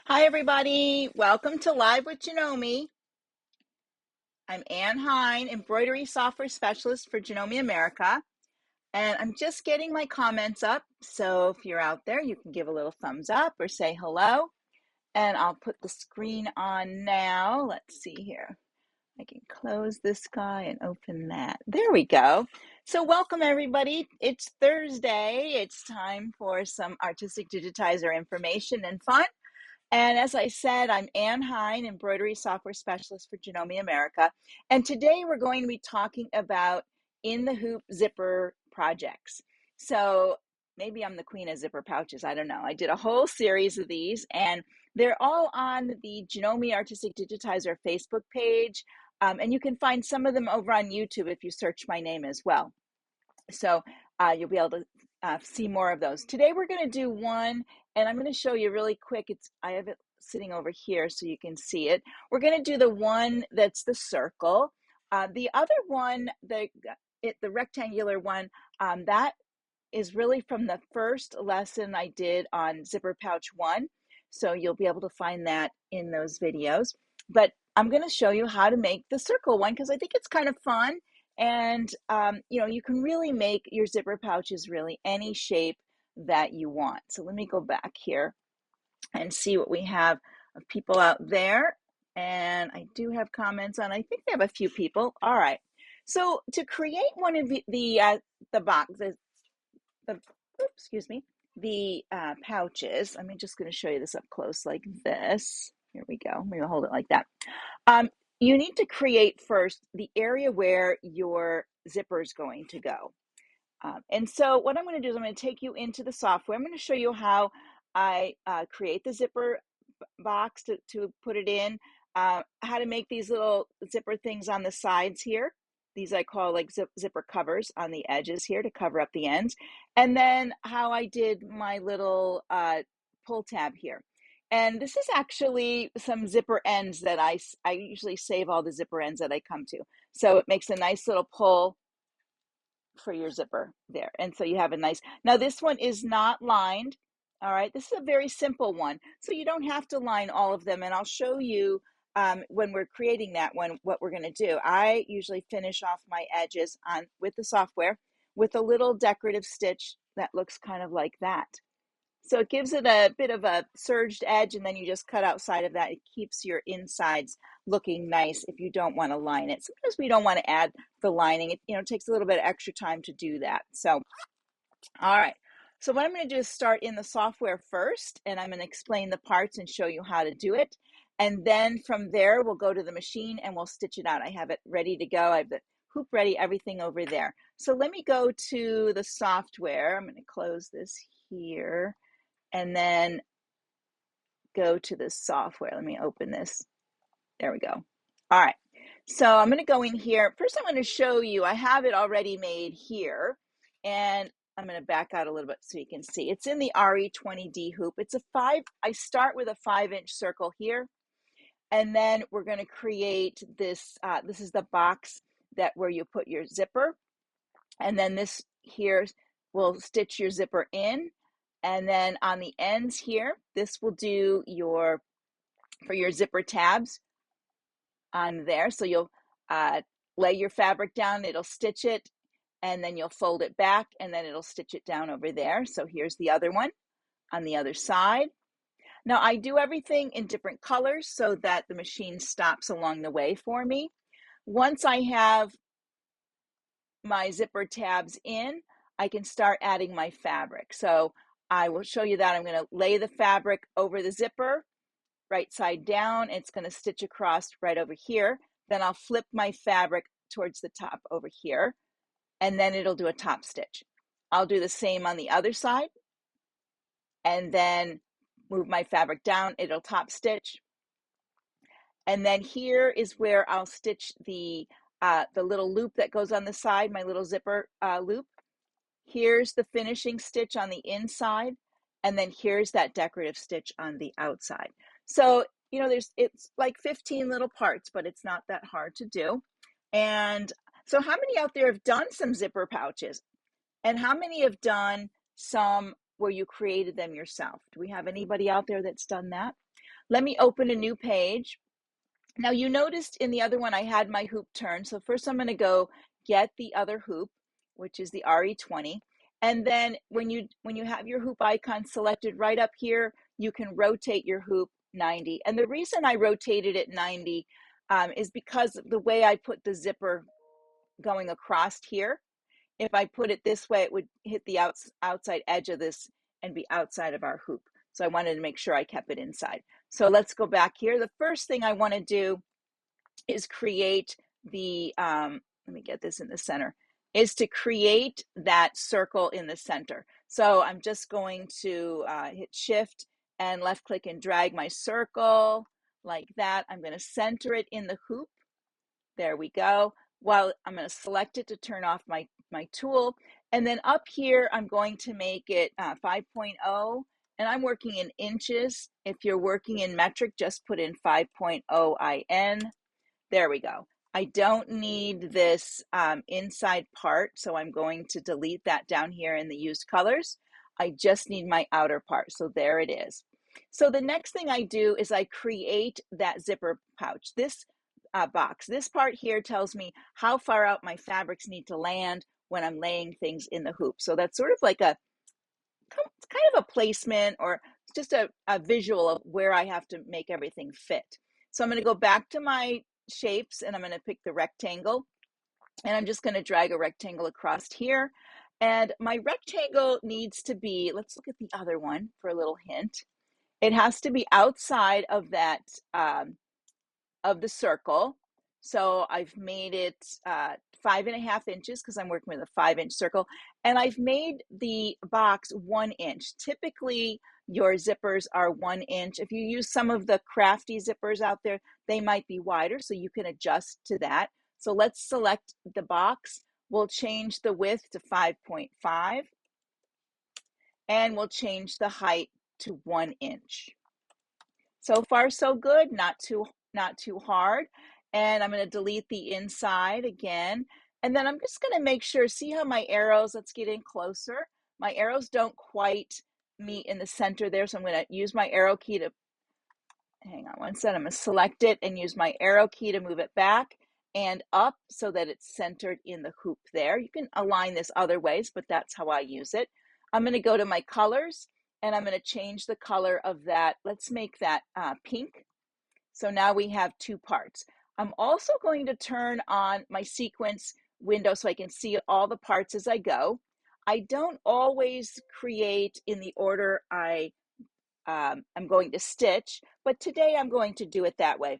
Hi, everybody. Welcome to Live with Janome. I'm Ann Hine, Embroidery Software Specialist for Janome America. And I'm just getting my comments up. So if you're out there, you can give a little thumbs up or say hello. And I'll put the screen on now. Let's see here. I can close this guy and open that. There we go. So welcome, everybody. It's Thursday. It's time for some artistic digitizer information and fun. And as I said, I'm Ann Hine, Embroidery Software Specialist for Janome America. And today we're going to be talking about in the hoop zipper projects. So maybe I'm the queen of zipper pouches. I don't know. I did a whole series of these, and they're all on the Janome Artistic Digitizer Facebook page. And you can find some of them over on YouTube if you search my name as well. So you'll be able to see more of those. Today we're going to do one, and I'm going to show you really quick. I have it sitting over here so you can see it. We're going to do the one that's the circle. The other one, the rectangular one, that is really from the first lesson I did on Zipper Pouch 1. So you'll be able to find that in those videos. But I'm going to show you how to make the circle one because I think it's kind of fun. And, you can really make your zipper pouches really any shape that you want. So let me go back here and see what we have of people out there. And I do have comments on, I think we have a few people. All right. So to create one of the boxes, the pouches. I'm just going to show you this up close like this. Here we go. Maybe I'll hold it like that. You need to create first the area where your zipper is going to go. And so what I'm going to do is I'm going to take you into the software. I'm going to show you how I create the zipper box to put it in, how to make these little zipper things on the sides here. These I call like zipper covers on the edges here to cover up the ends. And then how I did my little pull tab here. And this is actually some zipper ends that I usually save all the zipper ends that I come to. So it makes a nice little pull for your zipper there. And so you have a nice, now this one is not lined. All right, this is a very simple one. So you don't have to line all of them. And I'll show you when we're creating that one, what we're gonna do. I usually finish off my edges with the software with a little decorative stitch that looks kind of like that. So it gives it a bit of a serged edge, and then you just cut outside of that. It keeps your insides looking nice if you don't want to line it. Sometimes we don't want to add the lining. It takes a little bit of extra time to do that. So, all right. So what I'm going to do is start in the software first, and I'm going to explain the parts and show you how to do it. And then from there, we'll go to the machine and we'll stitch it out. I have it ready to go. I have the hoop ready, everything over there. So let me go to the software. I'm going to close this here and then go to the software. Let me open this. There we go. All right. So I'm going to go in here. First, I'm going to show you, I have it already made here. And I'm going to back out a little bit so you can see. It's in the RE20D hoop. I start with a 5-inch circle here. And then we're going to create this. This is the box where you put your zipper. And then this here will stitch your zipper in. And then on the ends here, this will do for your zipper tabs on there. So you'll lay your fabric down, it'll stitch it, and then you'll fold it back, and then it'll stitch it down over there. So here's the other one on the other side. Now I do everything in different colors so that the machine stops along the way for me. Once I have my zipper tabs in, I can start adding my fabric. So I will show you that. I'm going to lay the fabric over the zipper, right side down. It's going to stitch across right over here. Then I'll flip my fabric towards the top over here, and then it'll do a top stitch. I'll do the same on the other side, and then move my fabric down. It'll top stitch. And then here is where I'll stitch the little loop that goes on the side, my little zipper loop. Here's the finishing stitch on the inside, and then here's that decorative stitch on the outside. So, it's like 15 little parts, but it's not that hard to do. And so how many out there have done some zipper pouches? And how many have done some where you created them yourself? Do we have anybody out there that's done that? Let me open a new page. Now you noticed in the other one I had my hoop turn. So first I'm going to go get the other hoop, which is the RE20. And then when you have your hoop icon selected right up here, you can rotate your hoop 90. And the reason I rotated it 90 is because of the way I put the zipper going across here. If I put it this way, it would hit the outside edge of this and be outside of our hoop. So I wanted to make sure I kept it inside. So let's go back here. The first thing I want to do is create the, let me get this in the center, is to create that circle in the center. So I'm just going to hit shift and left click and drag my circle like that. I'm going to center it in the hoop. There we go. Well, I'm going to select it to turn off my tool. And then up here, I'm going to make it 5.0. And I'm working in inches. If you're working in metric, just put in 5.0 IN. There we go. I don't need this inside part, so I'm going to delete that down here in the used colors. I just need my outer part, so there it is. So the next thing I do is I create that zipper pouch. This box, this part here tells me how far out my fabrics need to land when I'm laying things in the hoop. So that's sort of like a kind of a placement or just a visual of where I have to make everything fit. So I'm going to go back to my shapes and I'm going to pick the rectangle and I'm just going to drag a rectangle across here. And my rectangle needs to be, let's look at the other one for a little hint. It has to be outside of that, of the circle. So I've made it 5.5 inches because I'm working with a 5-inch circle. And I've made the box 1 inch. Typically, your zippers are 1 inch. If you use some of the crafty zippers out there, they might be wider, so you can adjust to that. So let's select the box. We'll change the width to 5.5 and we'll change the height to 1 inch. So far, so good, not too hard. And I'm going to delete the inside again. And then I'm just going to make sure, see how my arrows, let's get in closer. My arrows don't quite meet in the center there. So I'm going to use my arrow key to, hang on one second, I'm going to select it and use my arrow key to move it back and up so that it's centered in the hoop there. You can align this other ways, but that's how I use it. I'm going to go to my colors and I'm going to change the color of that. Let's make that pink. So now we have 2 parts. I'm also going to turn on my sequence window so I can see all the parts as I go. I don't always create in the order I'm going to stitch, but today I'm going to do it that way.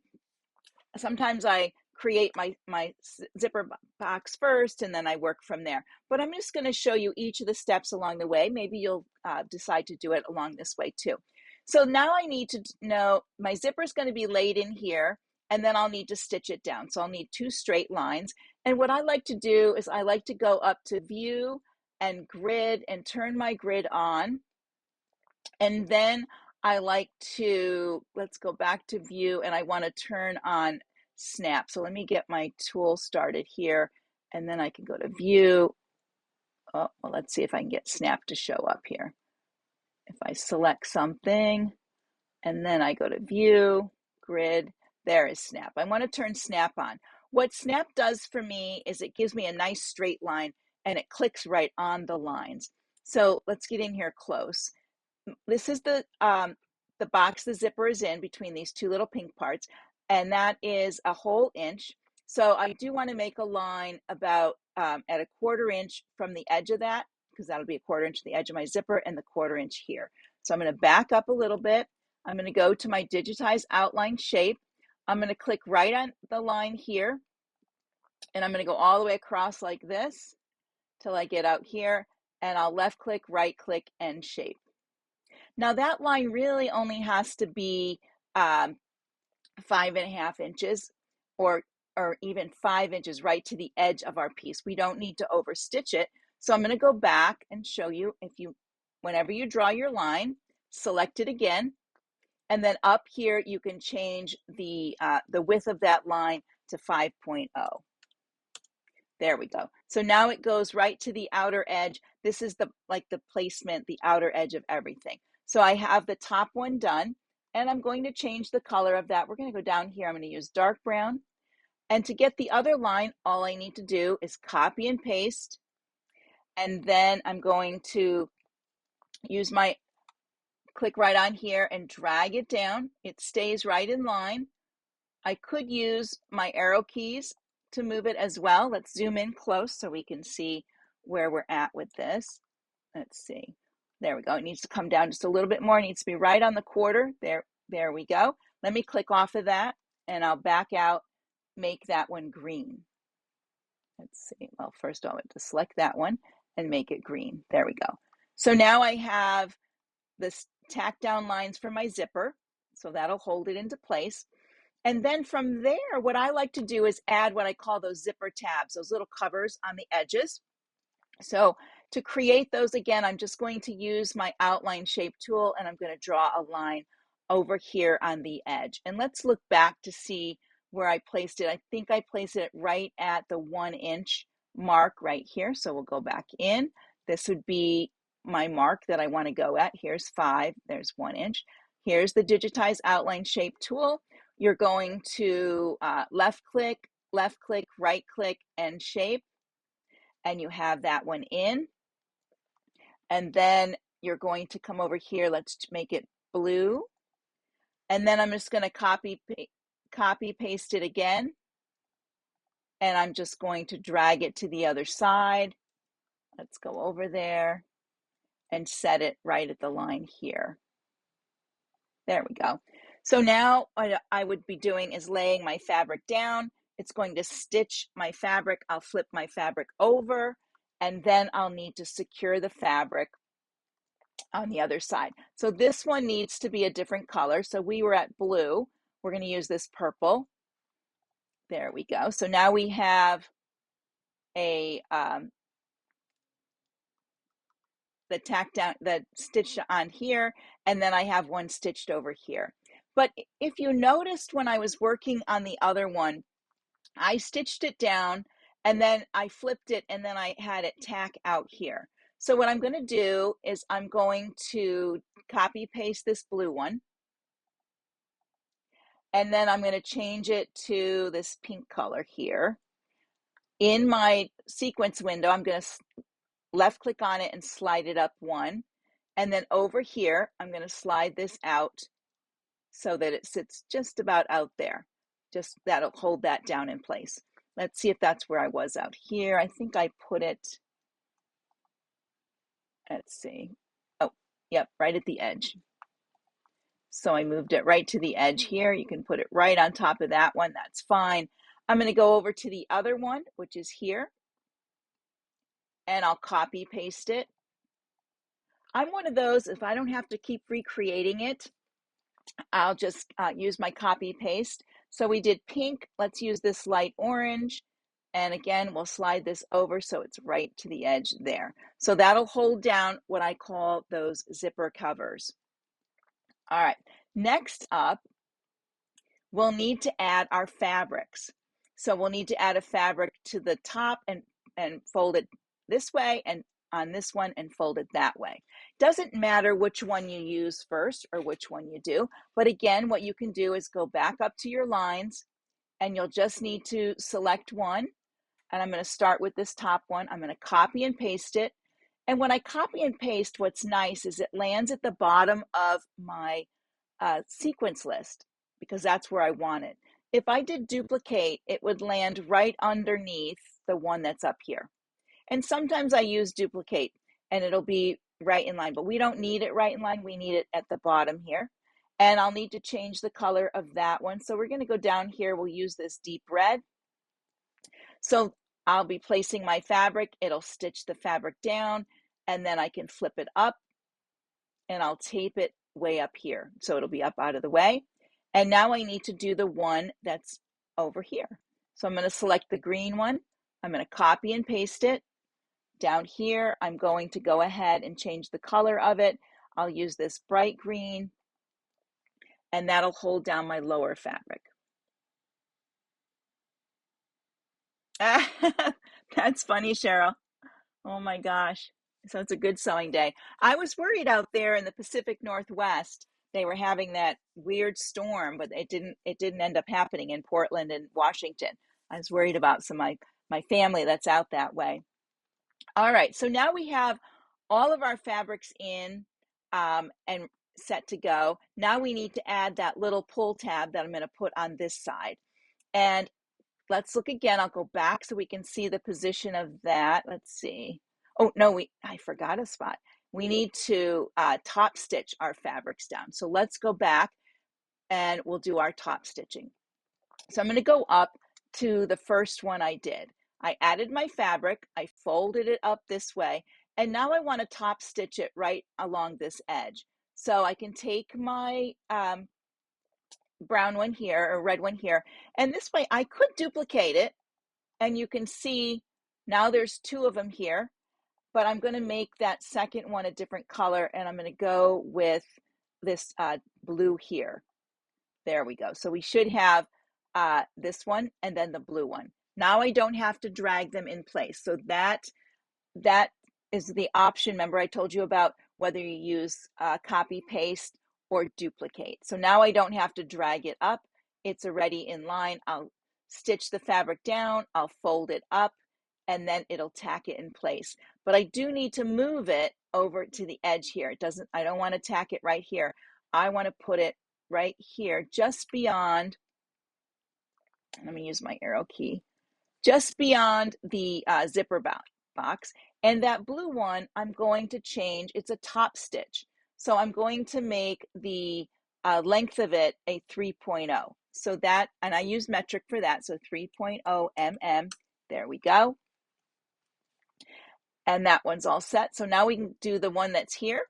Sometimes I create my zipper box first and then I work from there. But I'm just going to show you each of the steps along the way. Maybe you'll decide to do it along this way too. So now I need to know my zipper is going to be laid in here and then I'll need to stitch it down. So I'll need 2 straight lines. And what I like to do is I like to go up to view and grid and turn my grid on. And then I like to, let's go back to view and I want to turn on snap. So let me get my tool started here and then I can go to view. Oh, well, let's see if I can get snap to show up here. If I select something and then I go to view, grid, there is snap. I want to turn snap on. What snap does for me is it gives me a nice straight line and it clicks right on the lines. So let's get in here close. This is the box the zipper is in between these 2 little pink parts, and that is a whole inch. So I do want to make a line about at a 1/4 inch from the edge of that, because that'll be a 1/4 inch to the edge of my zipper and the 1/4 inch here. So I'm going to back up a little bit. I'm going to go to my digitize outline shape. I'm going to click right on the line here, and I'm going to go all the way across like this till I get out here, and I'll left click, right click, and shape. Now that line really only has to be 5.5 inches or even 5 inches right to the edge of our piece. We don't need to overstitch it. So I'm going to go back and show you whenever you draw your line, select it again. And then up here, you can change the width of that line to 5.0. There we go. So now it goes right to the outer edge. This is the placement, the outer edge of everything. So I have the top one done. and I'm going to change the color of that. We're going to go down here. I'm going to use dark brown. And to get the other line, all I need to do is copy and paste. And then I'm going to use my click right on here and drag it down. It stays right in line. I could use my arrow keys to move it as well. Let's zoom in close so we can see where we're at with this. Let's see. There we go. It needs to come down just a little bit more. It needs to be right on the quarter. There we go. Let me click off of that and I'll back out, make that one green. Let's see. Well, first I want to select that one and make it green. There we go. So now I have this tack down lines for my zipper. So that'll hold it into place. And then from there, what I like to do is add what I call those zipper tabs, those little covers on the edges. So to create those, again, I'm just going to use my outline shape tool and I'm going to draw a line over here on the edge. And let's look back to see where I placed it. I think I placed it right at the 1 inch mark right here. So we'll go back in. This would be my mark that I want to go at. Here's 5, there's 1 inch. Here's the digitize outline shape tool. You're going to left click, right click, and shape. And you have that one in. And then you're going to come over here. Let's make it blue. And then I'm just going to copy, paste it again. And I'm just going to drag it to the other side. Let's go over there and set it right at the line here. There we go. So now what I would be doing is laying my fabric down. It's going to stitch my fabric. I'll flip my fabric over, and then I'll need to secure the fabric on the other side. So this one needs to be a different color. So we were at blue. We're going to use this purple. There we go. So now we have a the tack down, the stitch on here, and then I have one stitched over here. But if you noticed when I was working on the other one, I stitched it down and then I flipped it and then I had it tack out here. So what I'm going to do is I'm going to copy paste this blue one. And then I'm going to change it to this pink color here. In my sequence window, I'm going to left click on it and slide it up 1. And then over here, I'm going to slide this out so that it sits just about out there. Just that'll hold that down in place. Let's see if that's where I was out here. I think I put it, let's see. Oh, yep, right at the edge. So I moved it right to the edge here. You can put it right on top of that one. That's fine. I'm going to go over to the other one, which is here. And I'll copy paste it. I'm one of those, if I don't have to keep recreating it, I'll just use my copy paste. So we did pink. Let's use this light orange. And again, we'll slide this over so it's right to the edge there. So that'll hold down what I call those zipper covers. All right, next up, we'll need to add our fabrics. So we'll need to add a fabric to the top and fold it this way, and on this one and fold it that way. Doesn't matter which one you use first or which one you do, but again, what you can do is go back up to your lines and you'll just need to select one. And I'm going to start with this top one. I'm going to copy and paste it. And when I copy and paste, what's nice is it lands at the bottom of my sequence list because that's where I want it. If I did duplicate, it would land right underneath the one that's up here. And sometimes I use duplicate and it'll be right in line, but we don't need it right in line. We need it at the bottom here. And I'll need to change the color of that one. So we're going to go down here. We'll use this deep red. So I'll be placing my fabric. It'll stitch the fabric down and then I can flip it up and I'll tape it way up here. So it'll be up out of the way. And now I need to do the one that's over here. So I'm going to select the green one. I'm going to copy and paste it. Down here, I'm going to go ahead and change the color of it. I'll use this bright green, and that'll hold down my lower fabric. That's funny, Cheryl. Oh my gosh. So it's a good sewing day. I was worried out there in the Pacific Northwest they were having that weird storm, but it didn't end up happening in Portland and Washington. I was worried about some of my family that's out that way. All right, so now we have all of our fabrics in and set to go. Now we need to add that little pull tab that I'm going to put on this side. And let's look again. I'll go back so we can see the position of that. Let's see. Oh, no, I forgot a spot. We need to top stitch our fabrics down. So let's go back and we'll do our top stitching. So I'm going to go up to the first one I did. I added my fabric, I folded it up this way, and now I want to top stitch it right along this edge. So I can take my brown one here or red one here, and this way I could duplicate it, and you can see now there's two of them here, but I'm going to make that second one a different color, and I'm going to go with this blue here. There we go. So we should have this one and then the blue one. Now I don't have to drag them in place. So that is the option. Remember I told you about whether you use copy paste or duplicate. So now I don't have to drag it up. It's already in line. I'll stitch the fabric down, I'll fold it up, and then it'll tack it in place. But I do need to move it over to the edge here. I don't want to tack it right here. I want to put it right here, just beyond, let me use my arrow key, just beyond the zipper box. And that blue one, I'm going to change, it's a top stitch. So I'm going to make the length of it a 3.0. So that, and I use metric for that, so 3.0 mm. There we go. And that one's all set. So now we can do the one that's here.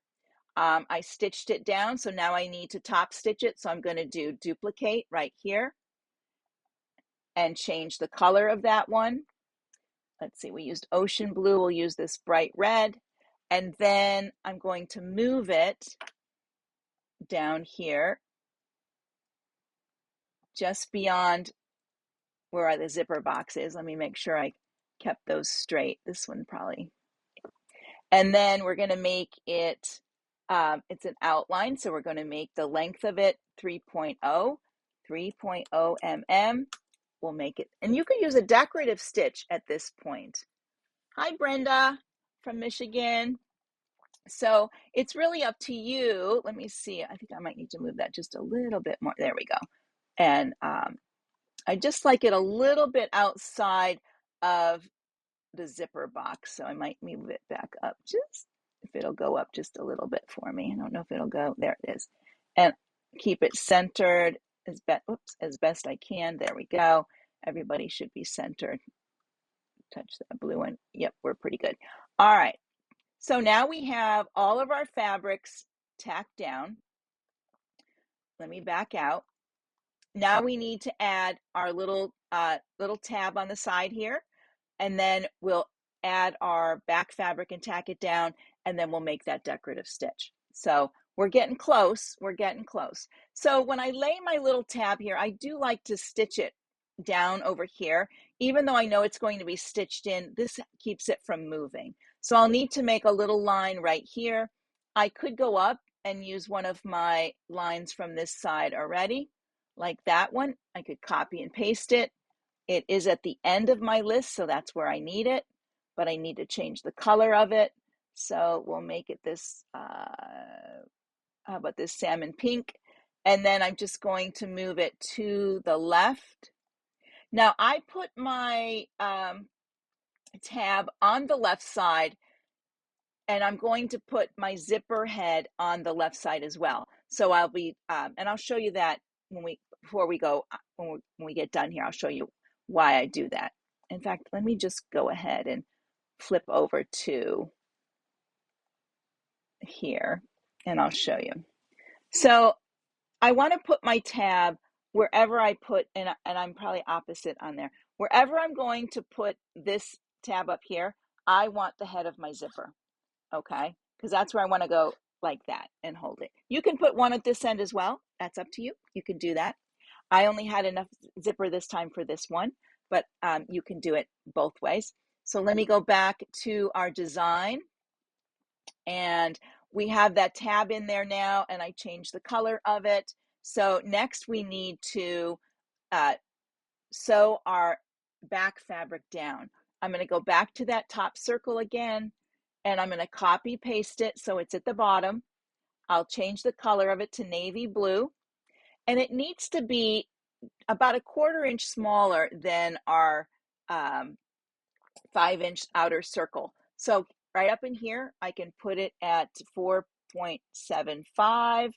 I stitched it down, so now I need to top stitch it. So I'm going to do duplicate right here and change the color of that one. Let's see, we used ocean blue, we'll use this bright red. And then I'm going to move it down here, just beyond where the zipper box is. Let me make sure I kept those straight. This one probably. And then we're going to make it, it's an outline, so we're going to make the length of it 3.0 mm. We'll make it, and you can use a decorative stitch at this point. Hi, Brenda from Michigan. So it's really up to you. Let me see. I think I might need to move that just a little bit more. There we go. And I just like it a little bit outside of the zipper box. So I might move it back up just, if it'll go up just a little bit for me. I don't know if it'll go. There it is. And keep it centered as best I can. There we go. Everybody should be centered. Touch that blue one. Yep, we're pretty good. All right. So now we have all of our fabrics tacked down. Let me back out. Now we need to add our little tab on the side here, and then we'll add our back fabric and tack it down, and then we'll make that decorative stitch. So we're getting close. We're getting close. So when I lay my little tab here, I do like to stitch it down over here. Even though I know it's going to be stitched in, this keeps it from moving. So I'll need to make a little line right here. I could go up and use one of my lines from this side already, like that one. I could copy and paste it. It is at the end of my list, so that's where I need it, but I need to change the color of it. So we'll make it this, how about this salmon pink? And then I'm just going to move it to the left. Now I put my tab on the left side, and I'm going to put my zipper head on the left side as well. So I'll be, and I'll show you that when we get done here. I'll show you why I do that. In fact, let me just go ahead and flip over to here, and I'll show you. So I want to put my tab wherever I put, and I'm probably opposite on there. Wherever I'm going to put this tab up here, I want the head of my zipper, okay? Because that's where I want to go, like that, and hold it. You can put one at this end as well. That's up to you. You can do that. I only had enough zipper this time for this one, but you can do it both ways. So let me go back to our design, and we have that tab in there now, and I changed the color of it. So next we need to sew our back fabric down. I'm going to go back to that top circle again, and I'm going to copy paste it so it's at the bottom. I'll change the color of it to navy blue, and it needs to be about a 1/4 inch smaller than our 5-inch outer circle. So right up in here, I can put it at 4.75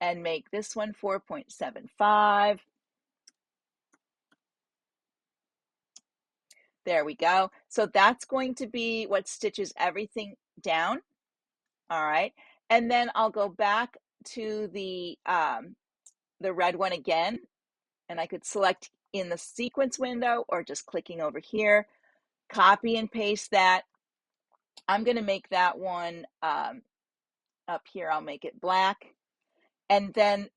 and make this one 4.75. There we go. So that's going to be what stitches everything down. All right. And then I'll go back to the red one again, and I could select in the sequence window or just clicking over here, copy and paste that. I'm going to make that one up here. I'll make it black. And then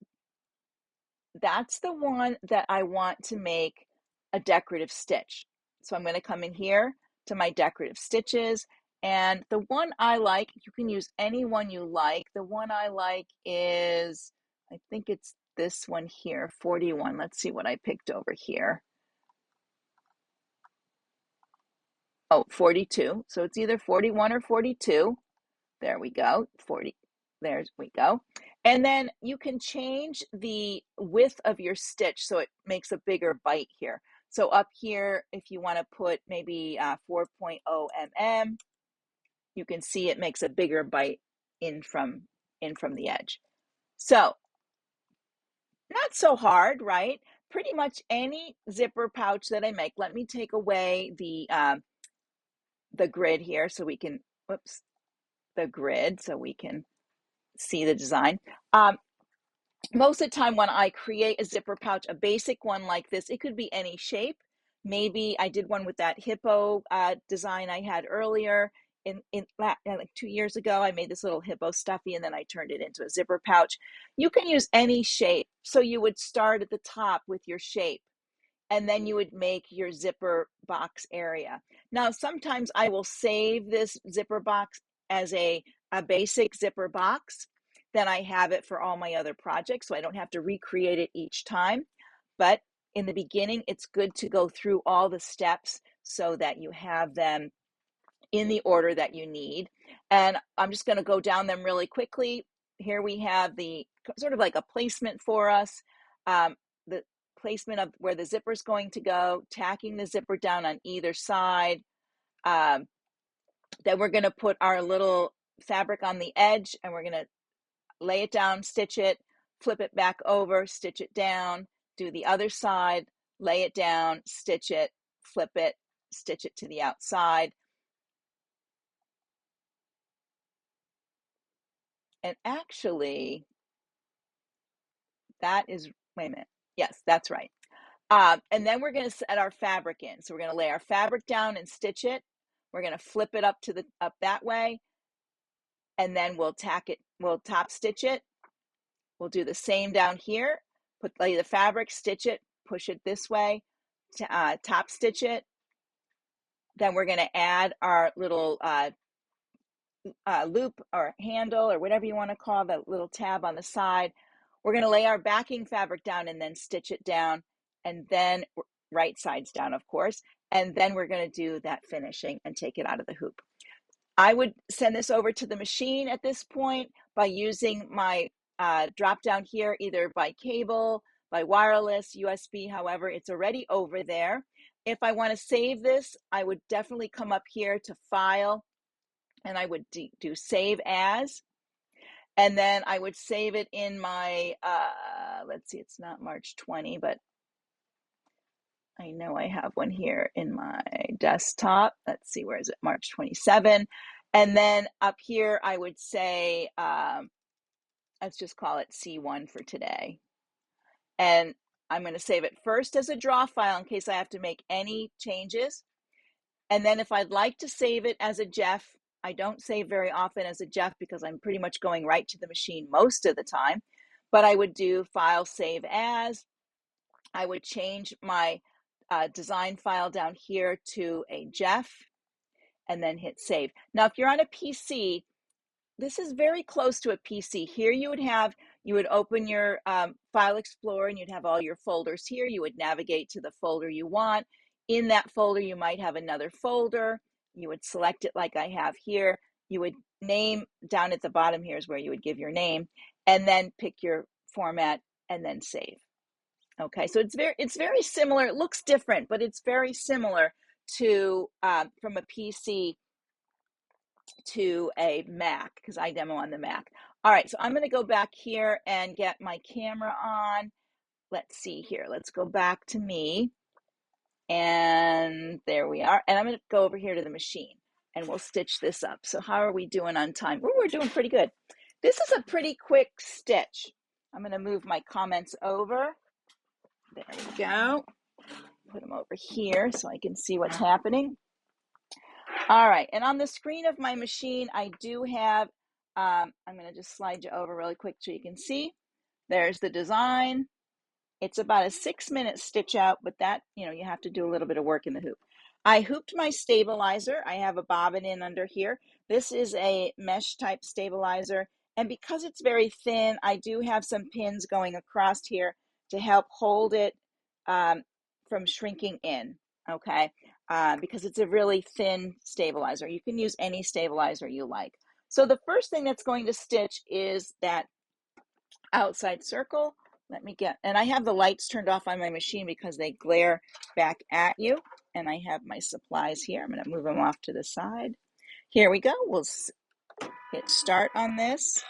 that's the one that I want to make a decorative stitch. So I'm going to come in here to my decorative stitches, and the one I like, you can use any one you like. The one I like is, I think it's this one here, 41. Let's see what I picked over here. Oh, 42. So it's either 41 or 42. There we go. 40. There we go. And then you can change the width of your stitch so it makes a bigger bite here. So up here, if you want to put maybe 4.0 mm, you can see it makes a bigger bite in from the edge. So not so hard, right? Pretty much any zipper pouch that I make. Let me take away the grid here so we can, whoops, the grid so we can see the design. Most of the time when I create a zipper pouch, a basic one like this, it could be any shape. Maybe I did one with that hippo design I had earlier. Like 2 years ago, I made this little hippo stuffy and then I turned it into a zipper pouch. You can use any shape. So you would start at the top with your shape, and then you would make your zipper box area. Now, sometimes I will save this zipper box as a basic zipper box. Then I have it for all my other projects, so I don't have to recreate it each time. But in the beginning, it's good to go through all the steps so that you have them in the order that you need. And I'm just going to go down them really quickly. Here we have the sort of like a placement for us. The placement of where the zipper is going to go, tacking the zipper down on either side. Then we're going to put our little fabric on the edge, and we're going to lay it down, stitch it, flip it back over, stitch it down, do the other side, lay it down, stitch it, flip it, stitch it to the outside. And actually, that is, wait a minute. Yes, that's right. And then we're going to set our fabric in. So we're going to lay our fabric down and stitch it. We're going to flip it up that way, and then we'll tack it. We'll top stitch it. We'll do the same down here. Lay the fabric, stitch it, push it this way, top stitch it. Then we're going to add our little loop or handle or whatever you want to call that little tab on the side. We're going to lay our backing fabric down and then stitch it down, and then right sides down, of course. And then we're going to do that finishing and take it out of the hoop. I would send this over to the machine at this point by using my drop down here, either by cable, by wireless, USB, however, it's already over there. If I want to save this, I would definitely come up here to File, and I would do Save As. And then I would save it in my, let's see, it's not March 20, but I know I have one here in my desktop. Let's see, where is it? March 27. And then up here, I would say, let's just call it C1 for today. And I'm going to save it first as a draw file in case I have to make any changes. And then if I'd like to save it as a JEF, I don't save very often as a JEF because I'm pretty much going right to the machine most of the time. But I would do File, Save As. I would change my design file down here to a JEF and then hit Save. Now, if you're on a PC, this is very close to a PC. Here you would open your File Explorer and you'd have all your folders here. You would navigate to the folder you want. In that folder, you might have another folder. You would select it like I have here. You would name down at the bottom here is where you would give your name, and then pick your format and then save. Okay, so it's very similar. It looks different, but it's very similar to from a PC to a Mac, because I demo on the Mac. All right, so I'm going to go back here and get my camera on. Let's see here. Let's go back to me. And there we are. And I'm going to go over here to the machine and we'll stitch this up. So how are we doing on time? Ooh, we're doing pretty good. This is a pretty quick stitch. I'm going to move my comments over. There we go. Put them over here so I can see what's happening. All right, and on the screen of my machine, I do have, I'm going to just slide you over really quick so you can see. There's the design. It's about a 6-minute stitch out, but that, you have to do a little bit of work in the hoop. I hooped my stabilizer. I have a bobbin in under here. This is a mesh type stabilizer. And because it's very thin, I do have some pins going across here to help hold it from shrinking in, okay? Because it's a really thin stabilizer. You can use any stabilizer you like. So the first thing that's going to stitch is that outside circle. Let me get, and I have the lights turned off on my machine because they glare back at you. And I have my supplies here. I'm going to move them off to the side. Here we go. We'll hit start on this.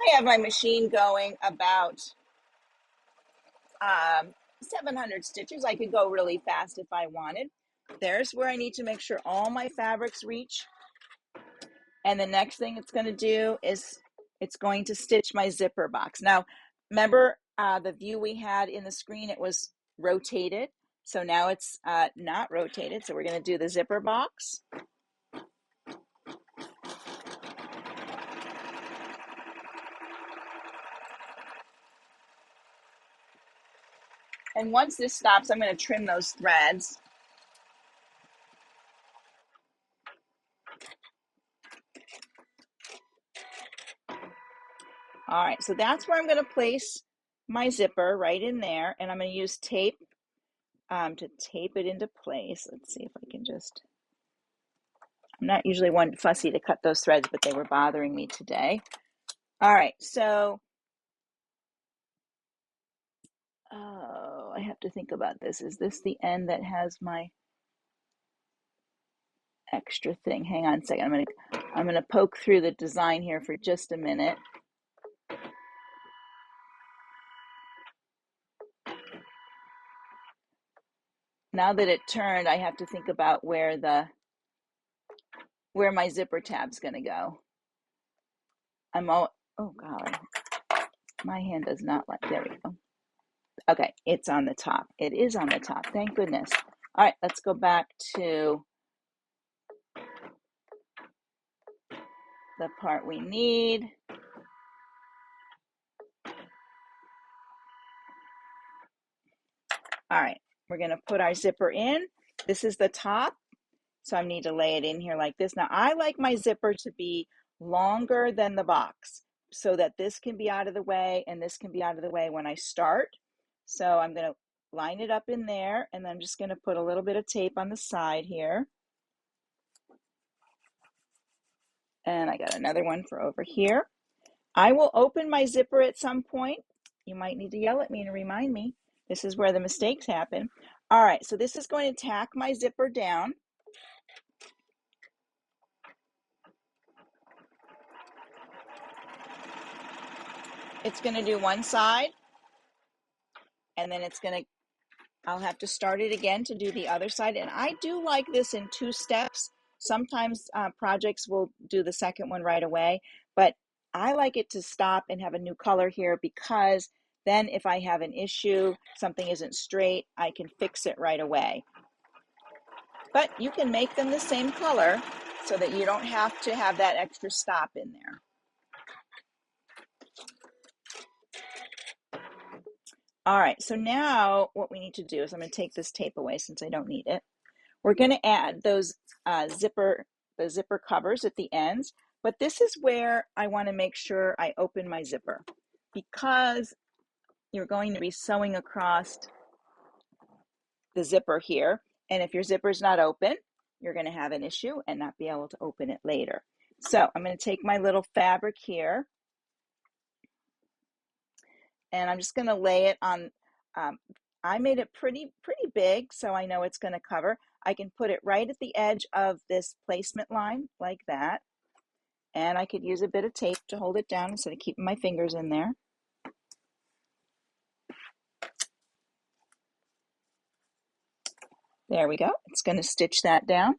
I have my machine going about 700 stitches. I could go really fast if I wanted. There's where I need to make sure all my fabrics reach. And the next thing it's going to do is it's going to stitch my zipper box. Now, remember the view we had in the screen, it was rotated. So now it's not rotated. So we're going to do the zipper box. And once this stops, I'm going to trim those threads. All right, so that's where I'm going to place my zipper, right in there. And I'm going to use tape to tape it into place. Let's see if I can just, I'm not usually one fussy to cut those threads, but they were bothering me today. All right, so, oh, I have to think about this. Is this the end that has my extra thing? Hang on a second. I'm gonna poke through the design here for just a minute. Now that it turned, I have to think about where my zipper tab's gonna go. Oh golly, my hand does not like, there we go. Okay, it's on the top. It is on the top, thank goodness. All right, let's go back to the part we need. All right, we're gonna put our zipper in. This is the top, so I need to lay it in here like this. Now, I like my zipper to be longer than the box so that this can be out of the way and this can be out of the way when I start. So I'm gonna line it up in there, and then I'm just gonna put a little bit of tape on the side here. And I got another one for over here. I will open my zipper at some point. You might need to yell at me and remind me. This is where the mistakes happen. All right, so this is going to tack my zipper down. It's going to do one side, and then I'll have to start it again to do the other side. And I do like this in 2 steps. Sometimes projects will do the second one right away, but I like it to stop and have a new color here, because then if I have an issue, something isn't straight, I can fix it right away. But you can make them the same color so that you don't have to have that extra stop in there. All right, so now what we need to do is I'm going to take this tape away since I don't need it. We're going to add those the zipper covers at the ends, but this is where I want to make sure I open my zipper because you're going to be sewing across the zipper here, and if your zipper is not open, you're going to have an issue and not be able to open it later. So I'm going to take my little fabric here, and I'm just going to lay it on. I made it pretty big, so I know it's going to cover. I can put it right at the edge of this placement line like that, and I could use a bit of tape to hold it down instead of keeping my fingers in there. There we go. It's going to stitch that down.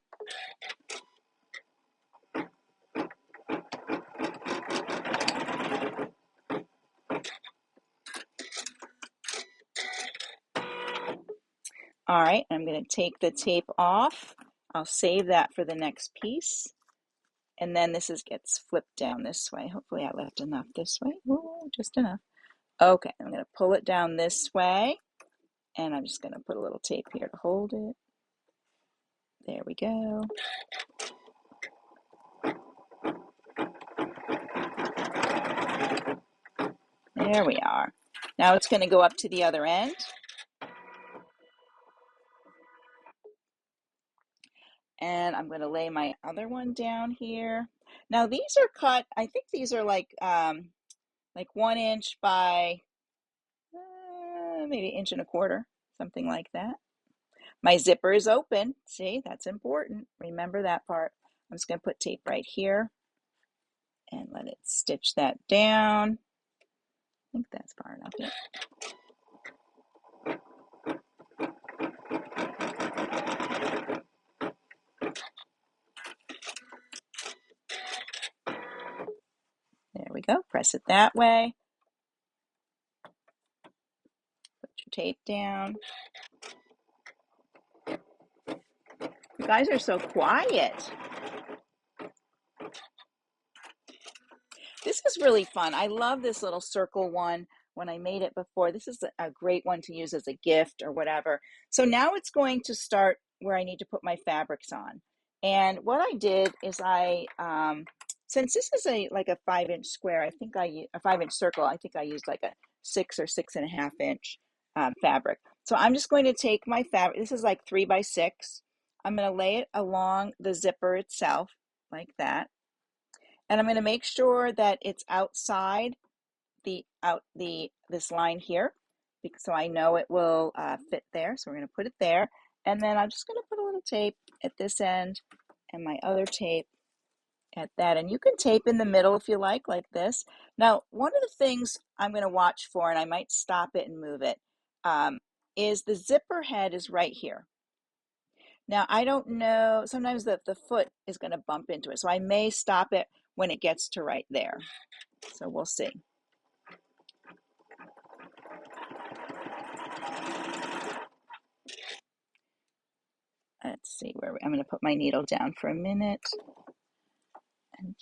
All right, I'm going to take the tape off. I'll save that for the next piece. And then this gets flipped down this way. Hopefully I left enough this way. Ooh, just enough. Okay, I'm going to pull it down this way. And I'm just going to put a little tape here to hold it. There we go. There we are. Now it's going to go up to the other end. And I'm going to lay my other one down here. Now these are cut, I think these are like 1 inch by maybe 1.25 inches, something like that. My zipper is open. See, that's important. Remember that part. I'm just going to put tape right here and let it stitch that down. I think that's far enough. Yeah. There we go. Press it that way. Put your tape down. You guys are so quiet. This is really fun. I love this little circle one when I made it before. This is a great one to use as a gift or whatever. So now it's going to start where I need to put my fabrics on. And what I did is since this is like a 5-inch square, a 5-inch circle, I think I used like a 6 or 6.5-inch fabric. So I'm just going to take my fabric. This is like 3 by 6. I'm going to lay it along the zipper itself like that. And I'm going to make sure that it's outside this line here, so I know it will fit there. So we're going to put it there, and then I'm just going to put a little tape at this end and my other tape at that. And you can tape in the middle if you like this. Now, one of the things I'm going to watch for, and I might stop it and move it, is the zipper head is right here. Now, I don't know, sometimes the foot is going to bump into it, so I may stop it when it gets to right there. So we'll see. Let's see I'm going to put my needle down for a minute. And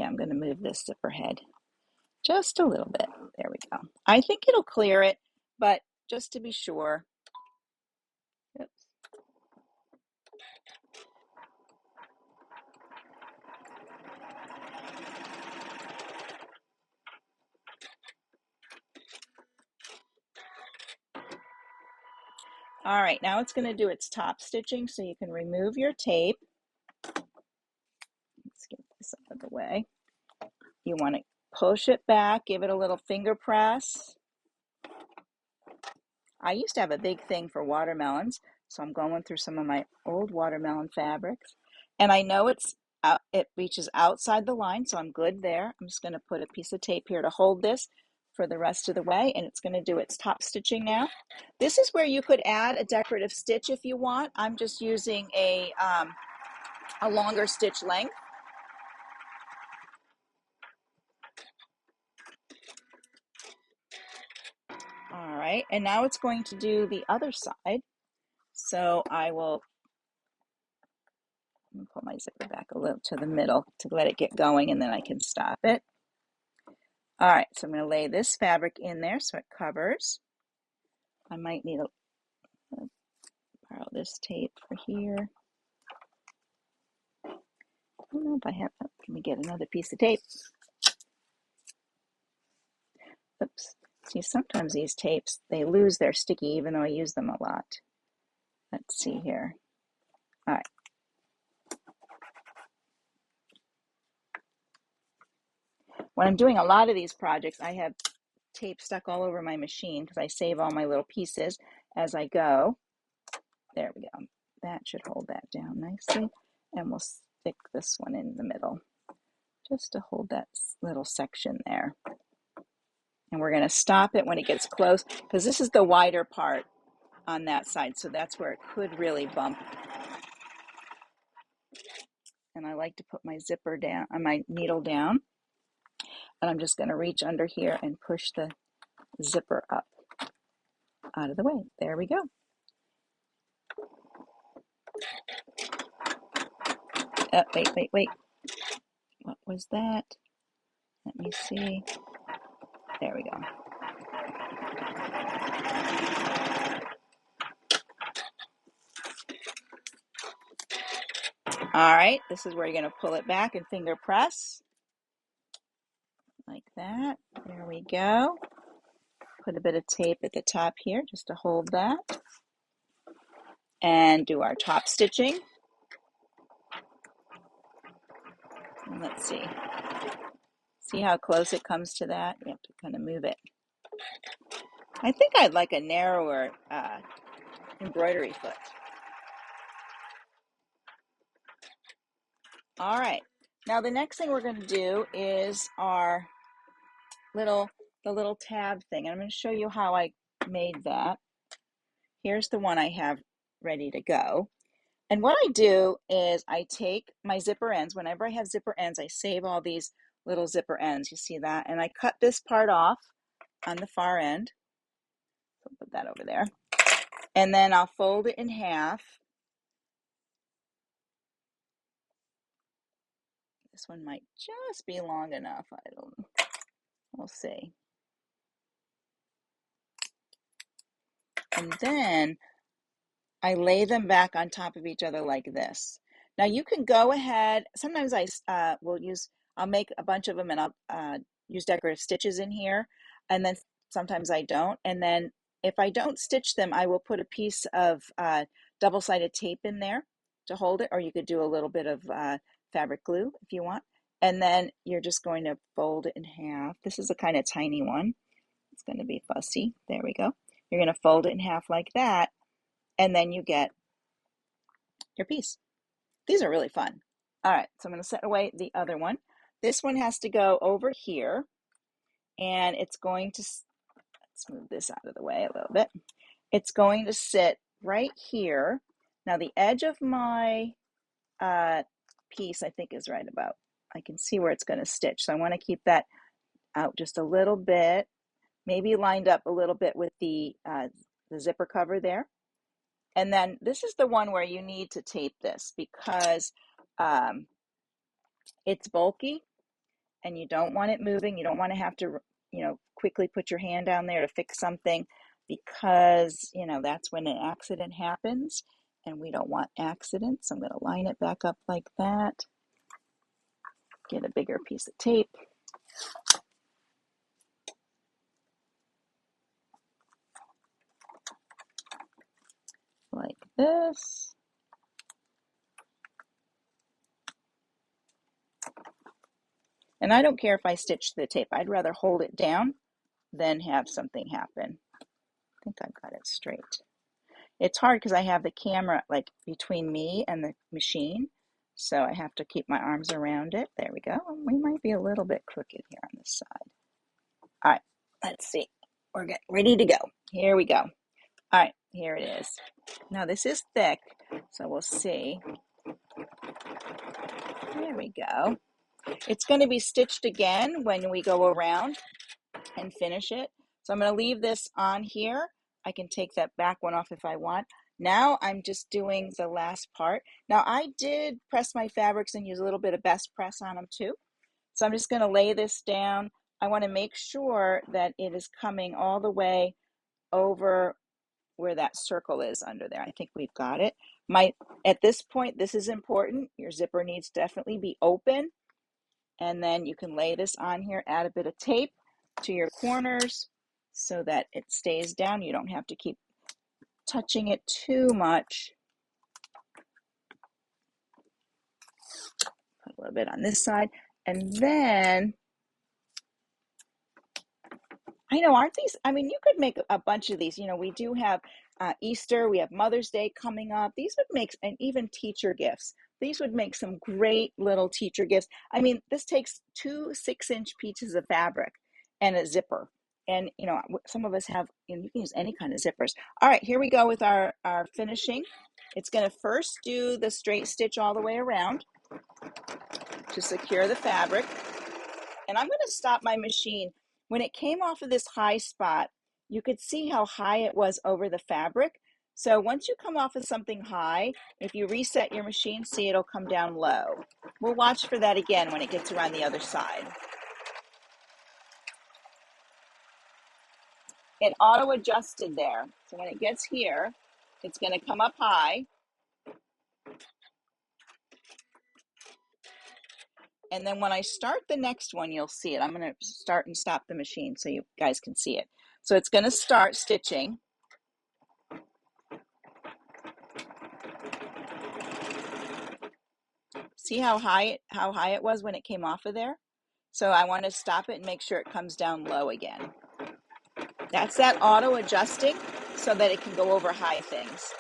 I'm going to move this zipper head just a little bit. There we go. I think it'll clear it, but just to be sure. Oops. All right, now it's going to do its top stitching, so you can remove your tape. Let's get this out of the way. You want to push it back, give it a little finger press. I used to have a big thing for watermelons, so I'm going through some of my old watermelon fabrics. And I know it reaches outside the line, so I'm good there. I'm just going to put a piece of tape here to hold this for the rest of the way, and it's going to do its top stitching now. This is where you could add a decorative stitch if you want. I'm just using a longer stitch length. All right, and now it's going to do the other side. So I will pull my zipper back a little to the middle to let it get going, and then I can stop it. All right, so I'm going to lay this fabric in there so it covers. I might need to borrow this tape for here. I don't know if I have, let me get another piece of tape. Oops. See, sometimes these tapes, they lose their sticky even though I use them a lot. Let's see here. All right. When I'm doing a lot of these projects, I have tape stuck all over my machine because I save all my little pieces as I go. There we go. That should hold that down nicely. And we'll stick this one in the middle just to hold that little section there. And we're going to stop it when it gets close because this is the wider part on that side. So that's where it could really bump. And I like to put my zipper down, my needle down. And I'm just going to reach under here and push the zipper up out of the way. There we go. Wait. What was that? Let me see. There we go. All right, this is where you're going to pull it back and finger press. Like that. There we go. Put a bit of tape at the top here just to hold that. And do our top stitching. And let's see. See how close it comes to that? You have to kind of move it. I think I'd like a narrower embroidery foot. All right. Now the next thing we're going to do is our the little tab thing. And I'm going to show you how I made that. Here's the one I have ready to go. And what I do is I take my zipper ends. Whenever I have zipper ends, I save all these little zipper ends. You see that? And I cut this part off on the far end. So put that over there. And then I'll fold it in half. This one might just be long enough. We'll see. And then I lay them back on top of each other like this. Now you can go ahead, sometimes I'll make a bunch of them and I'll use decorative stitches in here, and then sometimes I don't. And then if I don't stitch them, I will put a piece of double-sided tape in there to hold it, or you could do a little bit of fabric glue if you want. And then you're just going to fold it in half. This is a kind of tiny one. It's going to be fussy. There we go. You're going to fold it in half like that, and then you get your piece. These are really fun. All right, so I'm going to set away the other one. This one has to go over here, and it's going to, let's move this out of the way a little bit. It's going to sit right here. Now the edge of my piece, I think, is right about, I can see where it's going to stitch. So I want to keep that out just a little bit, maybe lined up a little bit with the zipper cover there. And then this is the one where you need to tape this because it's bulky and you don't want it moving. You don't want to have to, quickly put your hand down there to fix something because, that's when an accident happens and we don't want accidents. I'm going to line it back up like that. Get a bigger piece of tape. Like this. And I don't care if I stitch the tape. I'd rather hold it down than have something happen. I think I've got it straight. It's hard because I have the camera like between me and the machine, so I have to keep my arms around it. There we go. We might be a little bit crooked here on this side. All right, let's see. We're getting ready to go. Here we go. All right, here it is. Now this is thick, so we'll see. There we go. It's going to be stitched again when we go around and finish it. So I'm going to leave this on here. I can take that back one off if I want. Now I'm just doing the last part. Now I did press my fabrics and use a little bit of best press on them too. So I'm just going to lay this down. I want to make sure that it is coming all the way over where that circle is under there. I think we've got it. At this point, this is important. Your zipper needs to definitely be open. And then you can lay this on here, add a bit of tape to your corners so that it stays down. You don't have to keep touching it too much. Put a little bit on this side. And then, I know, aren't these, I mean, you could make a bunch of these. You know, we do have Easter, we have Mother's Day coming up. These would make, and even teacher gifts. These would make some great little teacher gifts. I mean, this takes 2 6-inch pieces of fabric and a zipper. And, you know, some of us have, you can use any kind of zippers. All right, here we go with our finishing. It's going to first do the straight stitch all the way around to secure the fabric. And I'm going to stop my machine. When it came off of this high spot, you could see how high it was over the fabric. So once you come off of something high, if you reset your machine, see it'll come down low. We'll watch for that again when it gets around the other side. It auto adjusted there. So when it gets here, it's going to come up high. And then when I start the next one, you'll see it. I'm going to start and stop the machine so you guys can see it. So it's going to start stitching. See how high it was when it came off of there? So I want to stop it and make sure it comes down low again. That's that auto adjusting so that it can go over high things.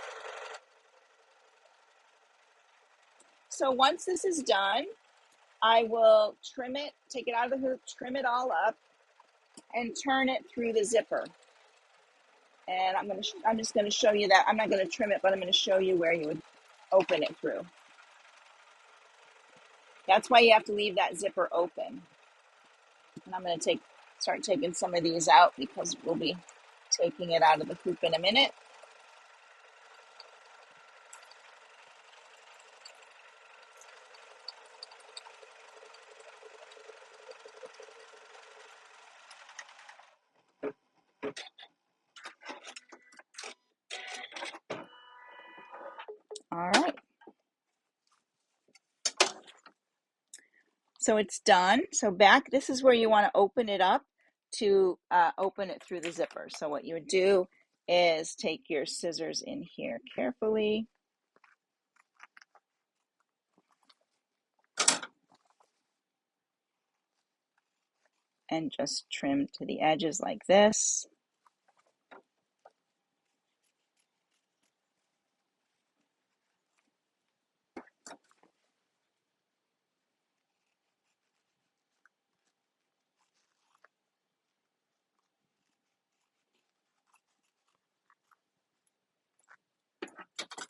So once this is done, I will trim it, take it out of the hoop, trim it all up, and turn it through the zipper. And I'm just going to show you that. I'm not going to trim it, but I'm going to show you where you would open it through. That's why you have to leave that zipper open. And I'm going to start taking some of these out because we'll be taking it out of the hoop in a minute. All right. So it's done. So back, this is where you want to open it up to open it through the zipper. So what you would do is take your scissors in here carefully. And just trim to the edges like this.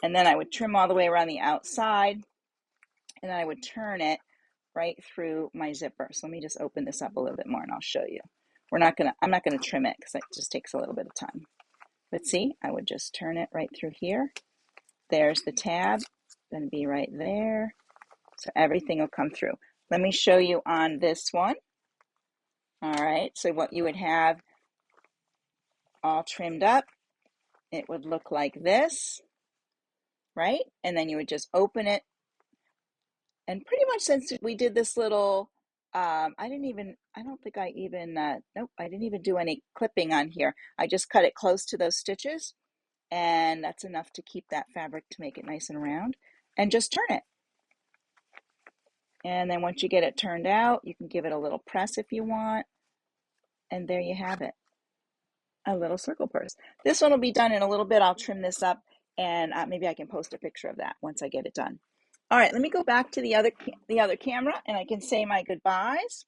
And then I would trim all the way around the outside, and then I would turn it right through my zipper. So let me just open this up a little bit more and I'll show you. I'm not gonna trim it because it just takes a little bit of time. But see, I would just turn it right through here. There's the tab, gonna be right there. So everything will come through. Let me show you on this one. All right, so what you would have all trimmed up, it would look like this, right? And then you would just open it. And pretty much since we did this little, nope, I didn't even do any clipping on here. I just cut it close to those stitches, and that's enough to keep that fabric to make it nice and round. And just turn it. And then once you get it turned out, you can give it a little press if you want. And there you have it, a little circle purse. This one will be done in a little bit. I'll trim this up, and maybe I can post a picture of that once I get it done. All right, let me go back to the other camera, and I can say my goodbyes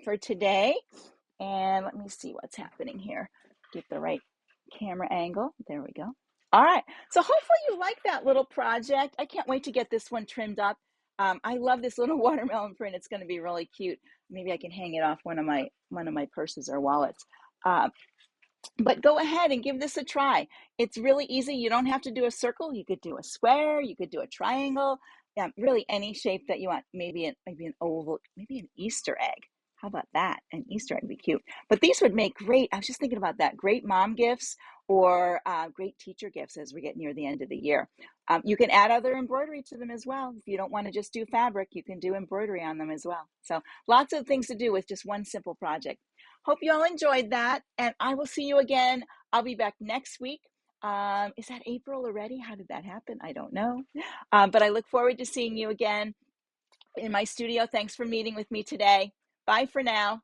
for today. And let me see what's happening here. Get the right camera angle. There we go. All right, so hopefully you like that little project. I can't wait to get this one trimmed up. I love this little watermelon print. It's going to be really cute. Maybe I can hang it off one of my purses or wallets. But go ahead and give this a try. It's really easy. You don't have to do a circle. You could do a square. You could do a triangle. Really any shape that you want. Maybe an oval. Maybe an Easter egg. How about that? An Easter egg would be cute. But these would make great, I was just thinking about that, great mom gifts or great teacher gifts as we get near the end of the year. You can add other embroidery to them as well. If you don't want to just do fabric, you can do embroidery on them as well. So lots of things to do with just one simple project. Hope you all enjoyed that, and I will see you again. I'll be back next week. Is that April already? How did that happen? I don't know. But I look forward to seeing you again in my studio. Thanks for meeting with me today. Bye for now.